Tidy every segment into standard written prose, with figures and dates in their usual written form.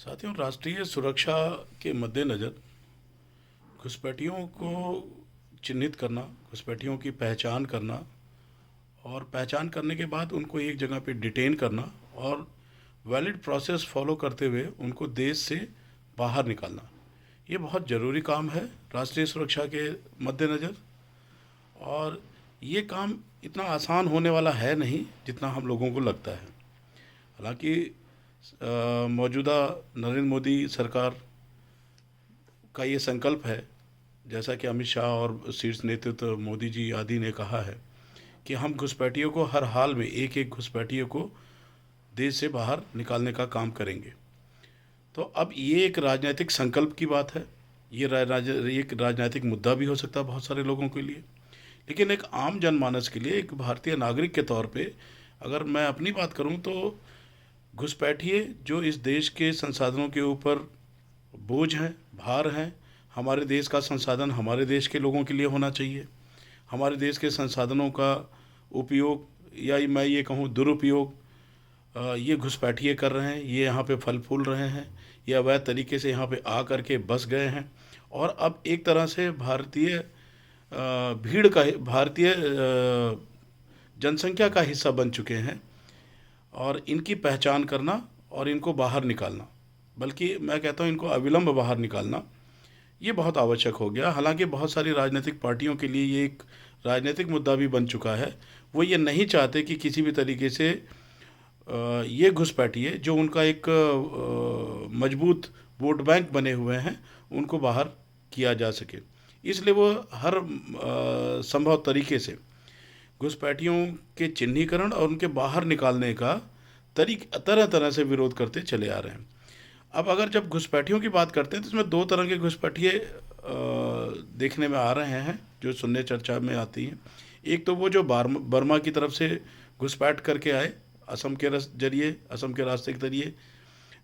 साथियों, राष्ट्रीय सुरक्षा के मद्देनज़र घुसपैठियों को चिन्हित करना, घुसपैठियों की पहचान करना और पहचान करने के बाद उनको एक जगह पे डिटेन करना और वैलिड प्रोसेस फॉलो करते हुए उनको देश से बाहर निकालना, ये बहुत ज़रूरी काम है राष्ट्रीय सुरक्षा के मद्देनज़र। और ये काम इतना आसान होने वाला है नहीं जितना हम लोगों को लगता है। हालांकि मौजूदा नरेंद्र मोदी सरकार का ये संकल्प है, जैसा कि अमित शाह और शीर्ष नेतृत्व मोदी जी आदि ने कहा है, कि हम घुसपैठियों को हर हाल में एक एक घुसपैठियों को देश से बाहर निकालने का काम करेंगे। तो अब ये एक राजनीतिक संकल्प की बात है, ये एक राजनीतिक मुद्दा भी हो सकता है बहुत सारे लोगों के लिए, लेकिन एक आम जनमानस के लिए, एक भारतीय नागरिक के तौर पे अगर मैं अपनी बात करूं तो घुसपैठिए जो इस देश के संसाधनों के ऊपर बोझ हैं, भार हैं। हमारे देश का संसाधन हमारे देश के लोगों के लिए होना चाहिए। हमारे देश के संसाधनों का उपयोग या मैं ये कहूँ दुरुपयोग ये घुसपैठिए कर रहे हैं। ये यहाँ पे फल फूल रहे हैं, ये अवैध तरीके से यहाँ पे आ करके बस गए हैं और अब एक तरह से भारतीय भीड़ का, भारतीय जनसंख्या का हिस्सा बन चुके हैं। और इनकी पहचान करना और इनको बाहर निकालना, बल्कि मैं कहता हूँ इनको अविलंब बाहर निकालना, ये बहुत आवश्यक हो गया। हालांकि बहुत सारी राजनीतिक पार्टियों के लिए ये एक राजनीतिक मुद्दा भी बन चुका है। वो ये नहीं चाहते कि किसी भी तरीके से ये घुसपैठिए जो उनका एक मजबूत वोट बैंक बने हुए हैं उनको बाहर किया जा सके। इसलिए वो हर संभव तरीके से घुसपैठियों के चिन्हीकरण और उनके बाहर निकालने का तरह तरह से विरोध करते चले आ रहे हैं। अब अगर जब घुसपैठियों की बात करते हैं तो इसमें दो तरह के घुसपैठिए देखने में आ रहे हैं जो सुनने चर्चा में आती हैं। एक तो वो जो बर्मा की तरफ से घुसपैठ करके आए असम के जरिए, असम के रास्ते के जरिए,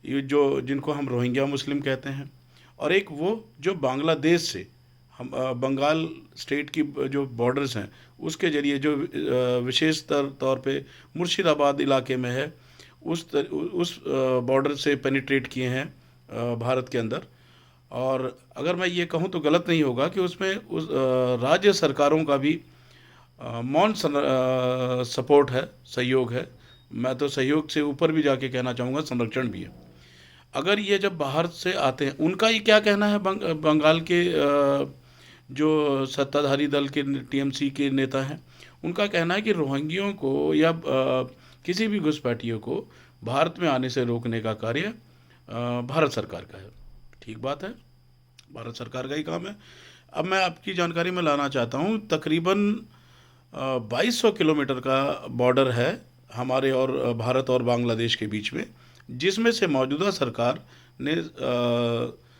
ये जो जिनको हम रोहिंग्या मुस्लिम कहते हैं। और एक वो जो बांग्लादेश से हम बंगाल स्टेट की जो बॉर्डर्स हैं उसके ज़रिए जो विशेष तौर पे मुर्शिदाबाद इलाके में है, उस बॉर्डर से पेनिट्रेट किए हैं भारत के अंदर। और अगर मैं ये कहूँ तो गलत नहीं होगा कि उसमें उस राज्य सरकारों का भी मौन सपोर्ट है, सहयोग है। मैं तो सहयोग से ऊपर भी जाके कहना चाहूँगा संरक्षण भी है। अगर ये जब बाहर से आते हैं, उनका ये क्या कहना है, बंगाल के जो सत्ताधारी दल के टीएमसी के नेता हैं, उनका कहना है कि रोहिंग्यों को या किसी भी घुसपैठियों को भारत में आने से रोकने का कार्य भारत सरकार का है। ठीक बात है, भारत सरकार का ही काम है। अब मैं आपकी जानकारी में लाना चाहता हूँ, तकरीबन 2200 किलोमीटर का बॉर्डर है हमारे और भारत और बांग्लादेश के बीच में, जिसमें से मौजूदा सरकार ने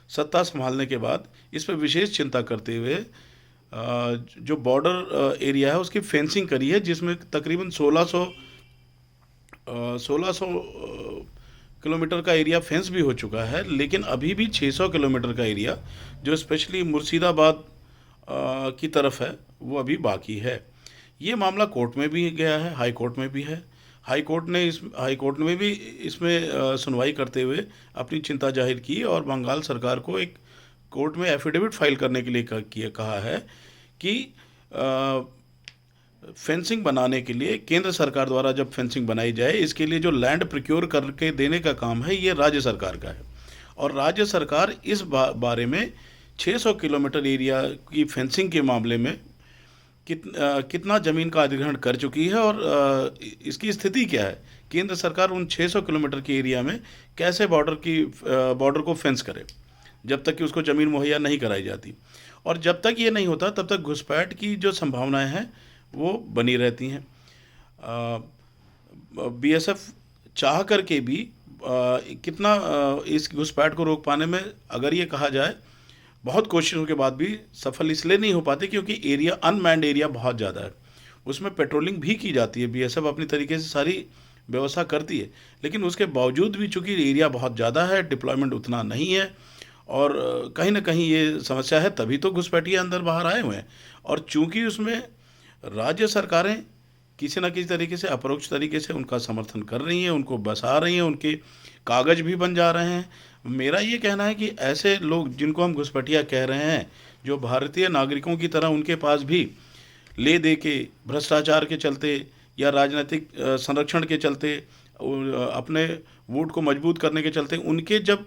सत्ता संभालने के बाद इस पर विशेष चिंता करते हुए जो बॉर्डर एरिया है उसकी फेंसिंग करी है, जिसमें तकरीबन 1600 किलोमीटर का एरिया फेंस भी हो चुका है। लेकिन अभी भी 600 किलोमीटर का एरिया जो स्पेशली मुर्शिदाबाद की तरफ है वो अभी बाकी है। ये मामला कोर्ट में भी गया है, हाई कोर्ट में भी है। हाई कोर्ट में भी इसमें सुनवाई करते हुए अपनी चिंता जाहिर की और बंगाल सरकार को एक कोर्ट में एफिडेविट फाइल करने के लिए कहा है कि फेंसिंग बनाने के लिए केंद्र सरकार द्वारा जब फेंसिंग बनाई जाए, इसके लिए जो लैंड प्रोक्योर करके देने का काम है ये राज्य सरकार का है। और राज्य सरकार इस बारे में 600 किलोमीटर एरिया की फेंसिंग के मामले में कितना ज़मीन का अधिग्रहण कर चुकी है और इसकी स्थिति क्या है। केंद्र सरकार उन 600 किलोमीटर के एरिया में कैसे बॉर्डर को फेंस करे जब तक कि उसको ज़मीन मुहैया नहीं कराई जाती। और जब तक ये नहीं होता तब तक घुसपैठ की जो संभावनाएं हैं वो बनी रहती हैं। बीएसएफ चाह करके भी कितना इस घुसपैठ को रोक पाने में, अगर ये कहा जाए, बहुत कोशिशों के बाद भी सफल इसलिए नहीं हो पाते क्योंकि एरिया अनमैन्ड एरिया बहुत ज़्यादा है। उसमें पेट्रोलिंग भी की जाती है, बीएसएफ अपनी तरीके से सारी व्यवस्था करती है, लेकिन उसके बावजूद भी चूंकि एरिया बहुत ज़्यादा है, डिप्लॉयमेंट उतना नहीं है और कहीं ना कहीं ये समस्या है, तभी तो घुसपैठिए अंदर बाहर आए हुए हैं। और चूंकि उसमें राज्य सरकारें किसी न किसी तरीके से अपरोक्ष तरीके से उनका समर्थन कर रही हैं, उनको बसा रही हैं, उनके कागज़ भी बन जा रहे हैं। मेरा ये कहना है कि ऐसे लोग जिनको हम घुसपैठिया कह रहे हैं, जो भारतीय नागरिकों की तरह उनके पास भी ले दे के भ्रष्टाचार के चलते या राजनीतिक संरक्षण के चलते अपने वोट को मजबूत करने के चलते उनके जब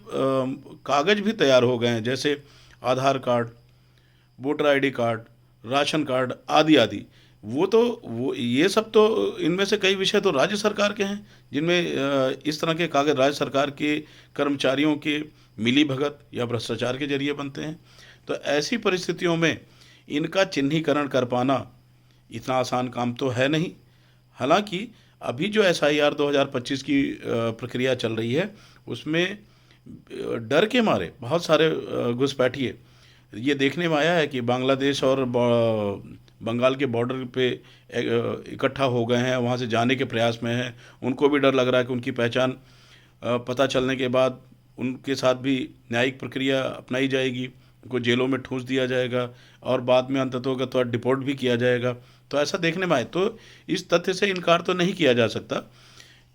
कागज़ भी तैयार हो गए हैं, जैसे Aadhaar card, voter ID card, ration card आदि आदि, वो ये सब तो इनमें से कई विषय तो राज्य सरकार के हैं, जिनमें इस तरह के कागज राज्य सरकार के कर्मचारियों के मिली भगत या भ्रष्टाचार के जरिए बनते हैं। तो ऐसी परिस्थितियों में इनका चिन्हीकरण कर पाना इतना आसान काम तो है नहीं। हालांकि अभी जो SIR 2025 की प्रक्रिया चल रही है, उसमें डर के मारे बहुत सारे घुसपैठिए ये देखने में आया है कि बांग्लादेश और बंगाल के बॉर्डर पे इकट्ठा हो गए हैं, वहाँ से जाने के प्रयास में हैं। उनको भी डर लग रहा है कि उनकी पहचान पता चलने के बाद उनके साथ भी न्यायिक प्रक्रिया अपनाई जाएगी, उनको जेलों में ठूंस दिया जाएगा और बाद में अंततः तो डिपोर्ट भी किया जाएगा। तो ऐसा देखने में आए तो इस तथ्य से इनकार तो नहीं किया जा सकता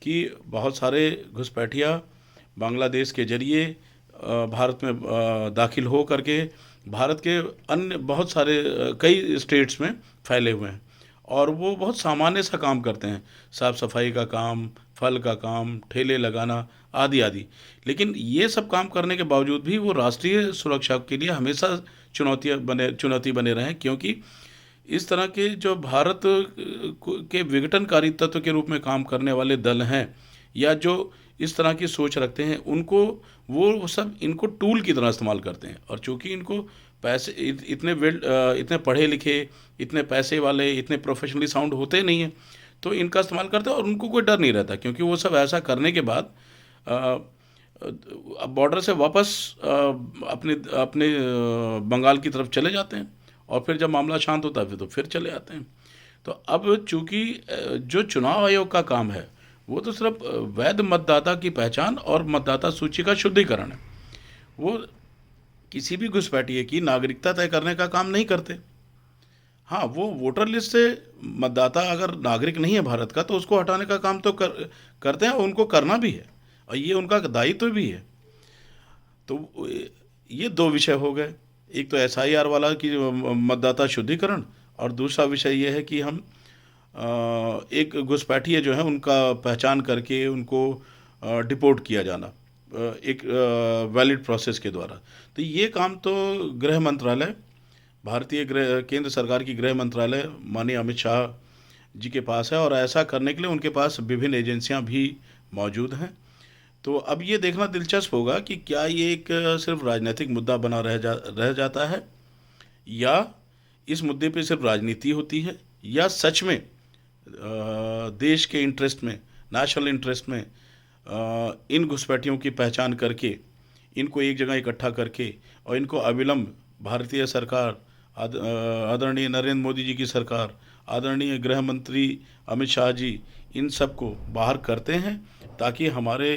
कि बहुत सारे घुसपैठिया बांग्लादेश के जरिए भारत में दाखिल हो करके भारत के अन्य बहुत सारे कई स्टेट्स में फैले हुए हैं और वो बहुत सामान्य सा काम करते हैं, साफ सफाई का काम, फल का काम, ठेले लगाना आदि आदि। लेकिन ये सब काम करने के बावजूद भी वो राष्ट्रीय सुरक्षा के लिए हमेशा चुनौती बने रहे हैं, क्योंकि इस तरह के जो भारत के विघटनकारी तत्व के रूप में काम करने वाले दल हैं या जो इस तरह की सोच रखते हैं, उनको वो सब इनको टूल की तरह इस्तेमाल करते हैं। और चूंकि इनको पैसे इतने पढ़े लिखे, इतने पैसे वाले, इतने प्रोफेशनली साउंड होते नहीं हैं, तो इनका इस्तेमाल करते हैं और उनको कोई डर नहीं रहता, क्योंकि वो सब ऐसा करने के बाद बॉर्डर से वापस अपने अपने बंगाल की तरफ चले जाते हैं और फिर जब मामला शांत होता है तो फिर चले आते हैं। तो अब चूंकि जो चुनाव आयोग का काम है वो तो सिर्फ वैध मतदाता की पहचान और मतदाता सूची का शुद्धिकरण है, वो किसी भी घुसपैठिए की नागरिकता तय करने का काम नहीं करते। हाँ, वो वोटर लिस्ट से मतदाता अगर नागरिक नहीं है भारत का तो उसको हटाने का काम तो करते हैं और उनको करना भी है और ये उनका दायित्व भी है। तो ये दो विषय हो गए, एक तो SIR वाला की मतदाता शुद्धिकरण और दूसरा विषय ये है कि हम एक घुसपैठिए जो है उनका पहचान करके उनको डिपोर्ट किया जाना एक वैलिड प्रोसेस के द्वारा। तो ये काम तो गृह मंत्रालय, भारतीय केंद्र सरकार की गृह मंत्रालय माननीय अमित शाह जी के पास है और ऐसा करने के लिए उनके पास विभिन्न एजेंसियां भी मौजूद हैं। तो अब ये देखना दिलचस्प होगा कि क्या ये एक सिर्फ राजनीतिक मुद्दा बना रह जाता है या इस मुद्दे पे सिर्फ राजनीति होती है या सच में देश के इंटरेस्ट में, नेशनल इंटरेस्ट में इन घुसपैठियों की पहचान करके इनको एक जगह इकट्ठा करके और इनको अविलंब भारतीय सरकार, आदरणीय नरेंद्र मोदी जी की सरकार, आदरणीय गृह मंत्री अमित शाह जी इन सब को बाहर करते हैं ताकि हमारे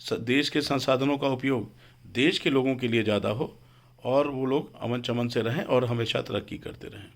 देश के संसाधनों का उपयोग देश के लोगों के लिए ज़्यादा हो और वो लोग अमन चमन से रहें और हमेशा तरक्की करते रहें।